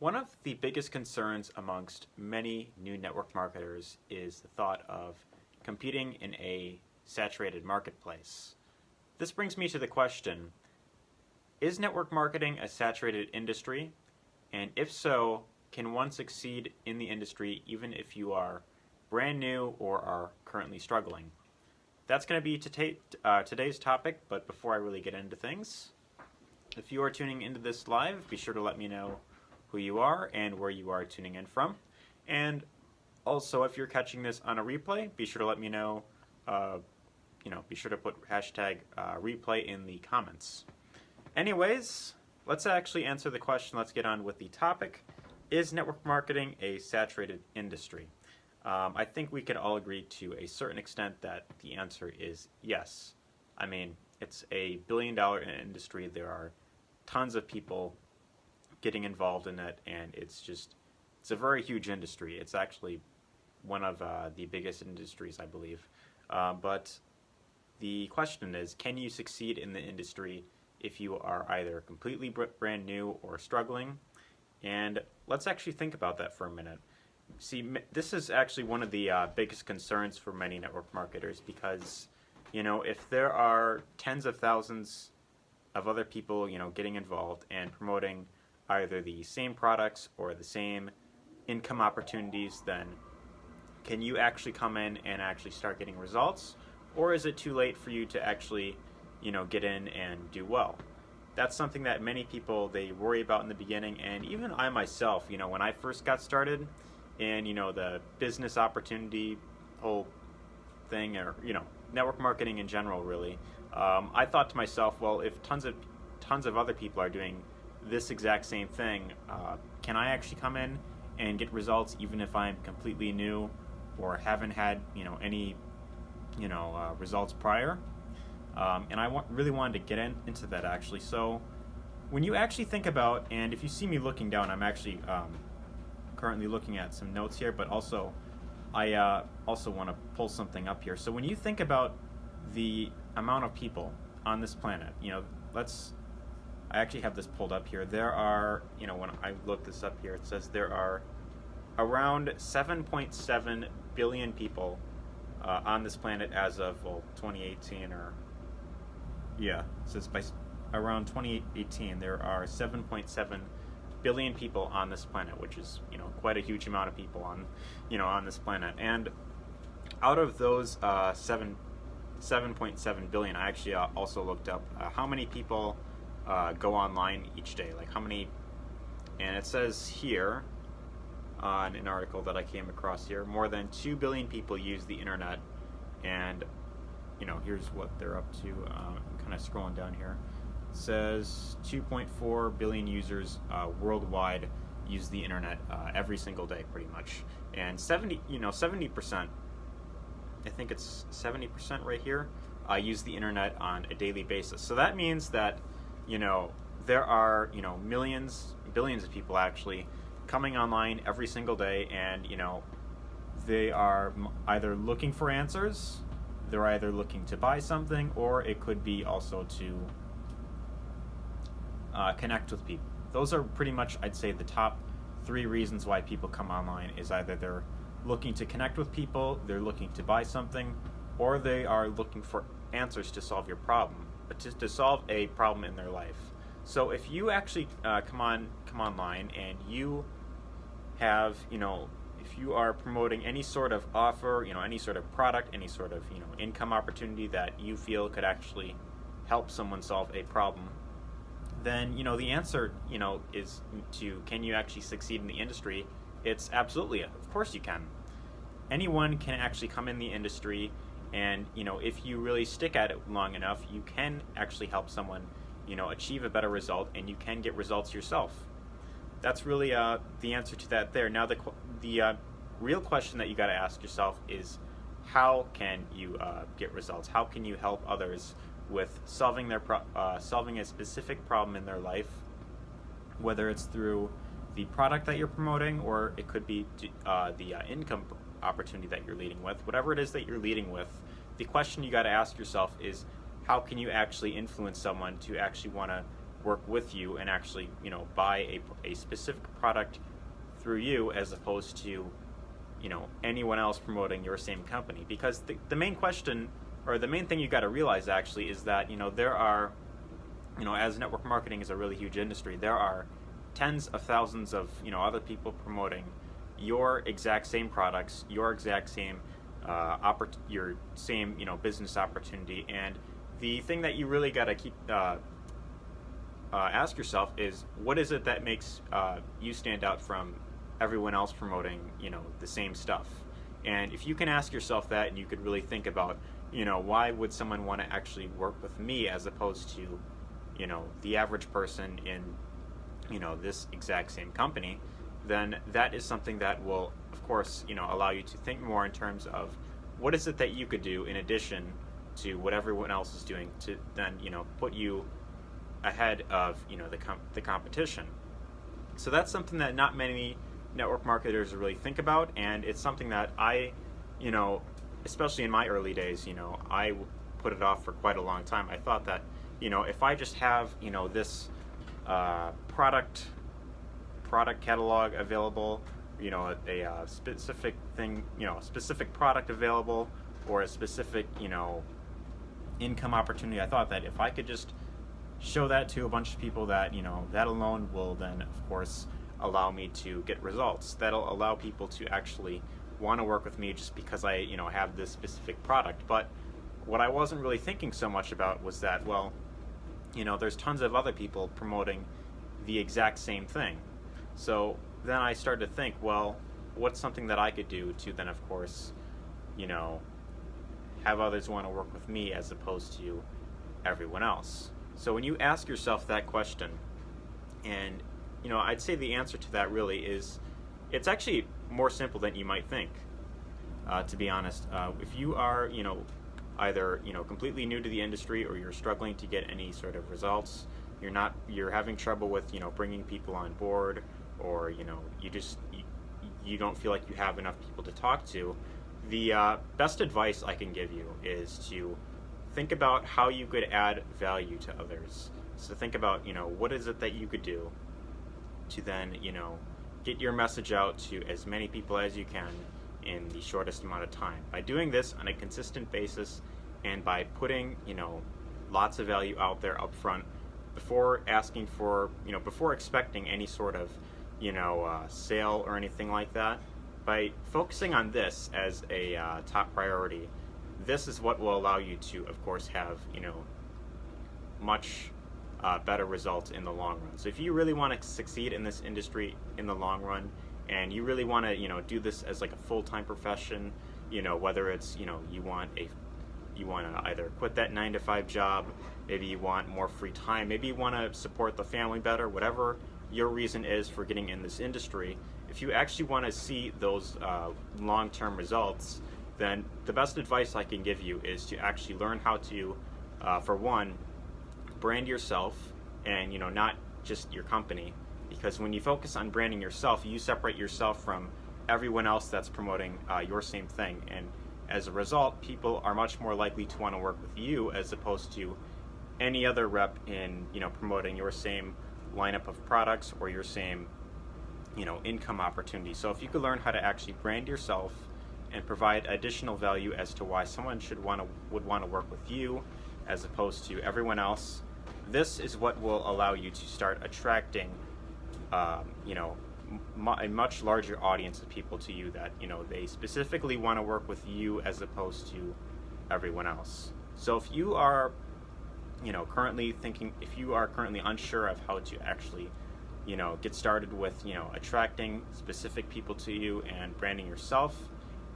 One of the biggest concerns amongst many new network marketers is the thought of competing in a saturated marketplace. This brings me to the question, is network marketing a saturated industry? And if so, can one succeed in the industry even if you are brand new or are currently struggling? That's going to be today's topic, but before I really get into things, if you are tuning into this live, be sure to let me know who you are and where you are tuning in from. And also, if you're catching this on a replay, be sure to let me know, be sure to put hashtag replay in the comments. Anyways, let's actually answer the question. Let's get on with the topic. Is network marketing a saturated industry? I think we can all agree to a certain extent that the answer is yes. I mean, it's a billion-dollar industry. There are tons of people getting involved in it, and it's a very huge industry. It's actually one of the biggest industries, I believe. But the question is, can you succeed in the industry if you are either completely brand new or struggling? And let's actually think about that for a minute. See, this is actually one of the biggest concerns for many network marketers because, if there are tens of thousands of other people, getting involved and promoting either the same products or the same income opportunities, then can you actually come in and actually start getting results? Or is it too late for you to actually, get in and do well? That's something that many people, they worry about in the beginning, and even I myself, when I first got started in, the business opportunity whole thing, or, network marketing in general, really, I thought to myself, well, if tons of other people are doing this exact same thing, can I actually come in and get results even if I'm completely new or haven't had any results prior? And I really wanted to get into that actually. So when you actually think about, and if you see me looking down, I'm actually currently looking at some notes here, but also I also want to pull something up here. So when you think about the amount of people on this planet, I actually have this pulled up here. There are, when I look this up here, it says there are around 7.7 billion people on this planet as of 2018, it says by around 2018 there are 7.7 billion people on this planet, which is quite a huge amount of people on this planet. And out of those 7.7 billion, I actually also looked up how many people go online each day, like how many, and it says here on an article that I came across here, more than 2 billion people use the internet, and here's what they're up to. I'm kind of scrolling down here. It says 2.4 billion users worldwide use the internet every single day, pretty much, and 70%, I think it's 70% right here, use the internet on a daily basis. So that means that there are millions, billions of people actually coming online every single day, and they are either looking for answers, they're either looking to buy something, or it could be also to connect with people. Those are pretty much, I'd say, the top 3 reasons why people come online is either they're looking to connect with people, they're looking to buy something, or they are looking for answers to solve your problem, to solve a problem in their life. So if you actually come online and you have, if you are promoting any sort of offer, any sort of product, any sort of, income opportunity that you feel could actually help someone solve a problem, then, the answer, is to, can you actually succeed in the industry? It's absolutely, of course you can. Anyone can actually come in the industry, and, if you really stick at it long enough, you can actually help someone, achieve a better result, and you can get results yourself. That's really the answer to that there. Now, the real question that you got to ask yourself is, how can you get results? How can you help others with solving solving a specific problem in their life, whether it's through the product that you're promoting, or it could be the income opportunity that you're leading with. Whatever it is that you're leading with, the question you got to ask yourself is, how can you actually influence someone to actually want to work with you and actually, buy a specific product through you as opposed to, anyone else promoting your same company. Because the main question, or the main thing you got to realize actually, is that, there are, as network marketing is a really huge industry, there are tens of thousands of, other people promoting your exact same products, your exact same your same business opportunity. And the thing that you really got to keep ask yourself is, what is it that makes you stand out from everyone else promoting the same stuff? And if you can ask yourself that, and you could really think about why would someone want to actually work with me as opposed to the average person in this exact same company, then that is something that will, of course, allow you to think more in terms of what is it that you could do in addition to what everyone else is doing to then, put you ahead of, the competition. So that's something that not many network marketers really think about, and it's something that I, especially in my early days, I put it off for quite a long time. I thought that, if I just have, this product catalog available, a specific thing, specific product available, or a specific, income opportunity, I thought that if I could just show that to a bunch of people, that, that alone will then, of course, allow me to get results. That'll allow people to actually want to work with me just because I, have this specific product. But what I wasn't really thinking so much about was that, well, there's tons of other people promoting the exact same thing. So then I started to think, well, what's something that I could do to then, of course, have others want to work with me as opposed to everyone else? So when you ask yourself that question, and, I'd say the answer to that really is, it's actually more simple than you might think, to be honest. If you are, either, completely new to the industry, or you're struggling to get any sort of results, you're having trouble with, bringing people on board, or, you don't feel like you have enough people to talk to, the best advice I can give you is to think about how you could add value to others. So think about, what is it that you could do to then, get your message out to as many people as you can in the shortest amount of time. By doing this on a consistent basis, and by putting, lots of value out there up front, before asking for, before expecting any sort of, sale or anything like that, by focusing on this as a top priority, this is what will allow you to, of course, have, much better results in the long run. So if you really want to succeed in this industry in the long run, and you really want to, do this as like a full-time profession, whether it's, you want to either quit that 9-to-5 job, maybe you want more free time, maybe you want to support the family better, whatever your reason is for getting in this industry, if you actually want to see those long-term results, then the best advice I can give you is to actually learn how to, for one, brand yourself, and not just your company. Because when you focus on branding yourself, you separate yourself from everyone else that's promoting your same thing, and as a result, people are much more likely to want to work with you as opposed to any other rep in promoting your same lineup of products or your same income opportunity. So if you could learn how to actually brand yourself and provide additional value as to why someone would want to work with you as opposed to everyone else, this is what will allow you to start attracting a much larger audience of people to you that they specifically want to work with you as opposed to everyone else. So if you are currently unsure of how to actually get started with attracting specific people to you and branding yourself,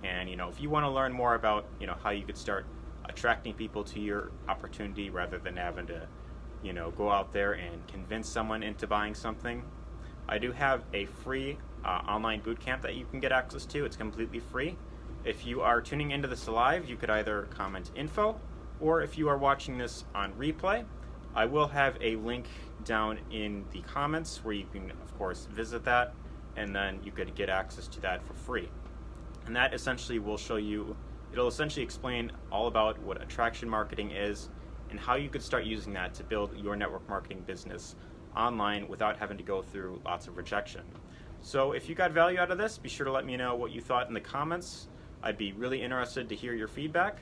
and if you want to learn more about how you could start attracting people to your opportunity rather than having to go out there and convince someone into buying something, I do have a free online bootcamp that you can get access to. It's completely free. If you are tuning into this live, you could either comment info, or if you are watching this on replay, I will have a link down in the comments where you can, of course, visit that, and then you could get access to that for free. And that essentially will show you, it'll essentially explain all about what attraction marketing is, and and how you could start using that to build your network marketing business online without having to go through lots of rejection. So if you got value out of this, be sure to let me know what you thought in the comments. I'd be really interested to hear your feedback.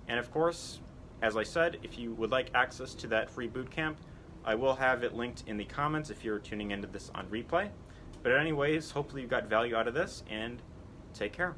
And of course, as I said, if you would like access to that free bootcamp, I will have it linked in the comments if you're tuning into this on replay. But anyways, hopefully you got value out of this, and take care.